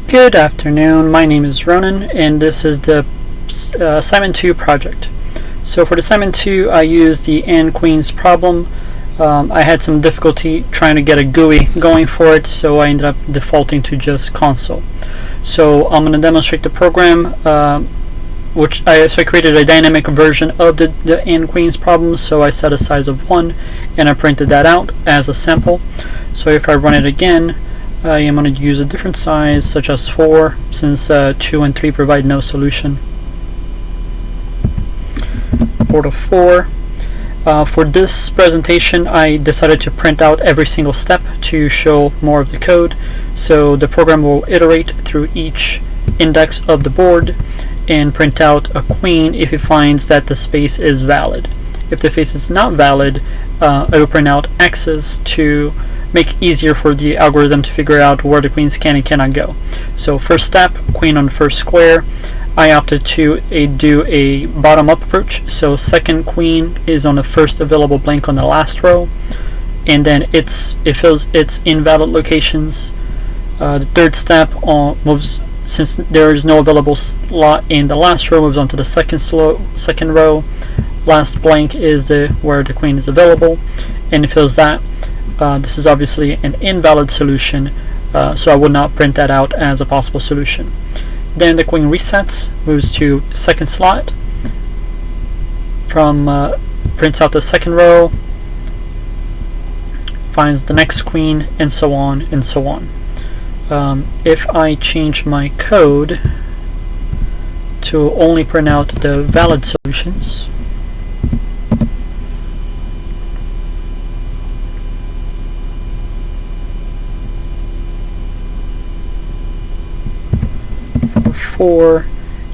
Good afternoon, my name is Ronan and this is the assignment 2 project. So for the assignment 2 I used the and queens problem. I had some difficulty trying to get a GUI going for it, so I ended up defaulting to just console. So I'm going to demonstrate the program, so I created a dynamic version of the and queens problem, so I set a size of 1 and I printed that out as a sample. So if I run it again, I am going to use a different size, such as 4, since 2 and 3 provide no solution. 4 to 4. For this presentation, I decided to print out every single step to show more of the code. So the program will iterate through each index of the board and print out a queen if it finds that the space is valid. If the space is not valid, it will print out X's to make it easier for the algorithm to figure out where the queens can and cannot go. So first step, queen on the first square. I opted to do a bottom-up approach, so second queen is on the first available blank on the last row, and then it fills its invalid locations. The third step moves, since there is no available slot in the last row, moves on to the second row. Last blank is where the queen is available, and it fills that. This is obviously an invalid solution, so I would not print that out as a possible solution. Then the queen resets, moves to second slot, prints out the second row, finds the next queen, and so on and so on. If I change my code to only print out the valid solutions,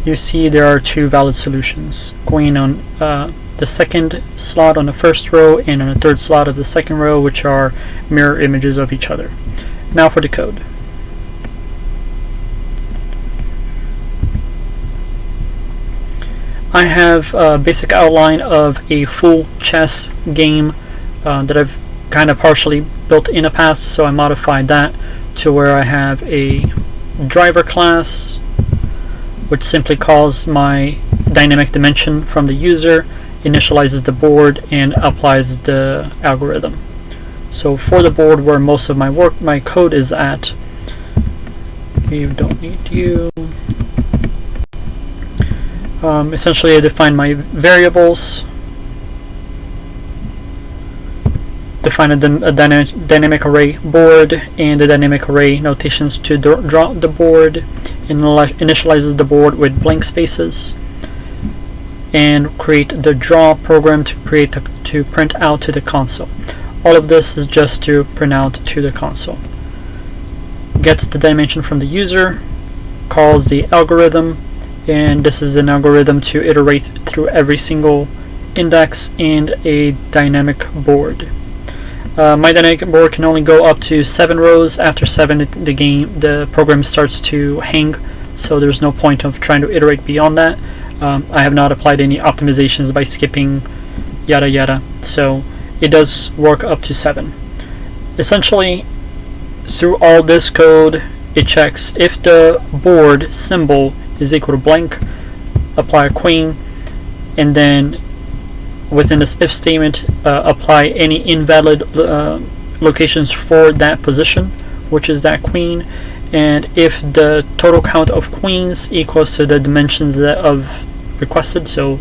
you see there are 2 valid solutions. Queen on the second slot on the first row and on the third slot of the second row, which are mirror images of each other. Now for the code. I have a basic outline of a full chess game that I've kind of partially built in the past, so I modified that to where I have a driver class, which simply calls my dynamic dimension from the user, initializes the board, and applies the algorithm. So for the board where most of my code is at, we don't need you. Essentially I define my variables, define a dynamic array board and the dynamic array notations to draw the board, and initializes the board with blank spaces, and create the draw program to print out to the console. All of this is just to print out to the console. Gets the dimension from the user, calls the algorithm, and this is an algorithm to iterate through every single index and a dynamic board. My dynamic board can only go up to 7 rows. After 7, the program starts to hang, so there's no point of trying to iterate beyond that. I have not applied any optimizations by skipping yada yada, so it does work up to 7. Essentially, through all this code, it checks if the board symbol is equal to blank, apply a queen, and then within this if statement, apply any invalid locations for that position, which is that queen, and if the total count of queens equals to the dimensions of requested, so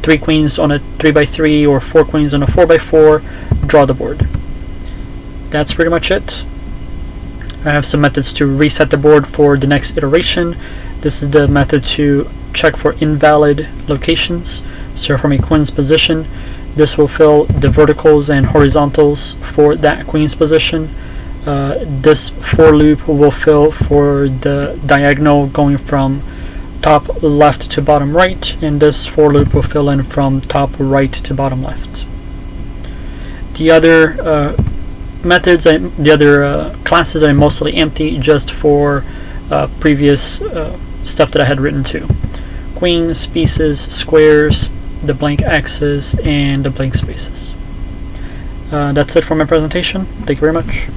3 queens on a 3x3 or 4 queens on a 4x4, draw the board. That's pretty much it. I have some methods to reset the board for the next iteration. This is the method to check for invalid locations. So from a queen's position, this will fill the verticals and horizontals for that queen's position. This for loop will fill for the diagonal going from top left to bottom right, and this for loop will fill in from top right to bottom left. The other classes are mostly empty, just for previous stuff that I had written to. Queens, pieces, squares, the blank X's, and the blank spaces. That's it for my presentation. Thank you very much.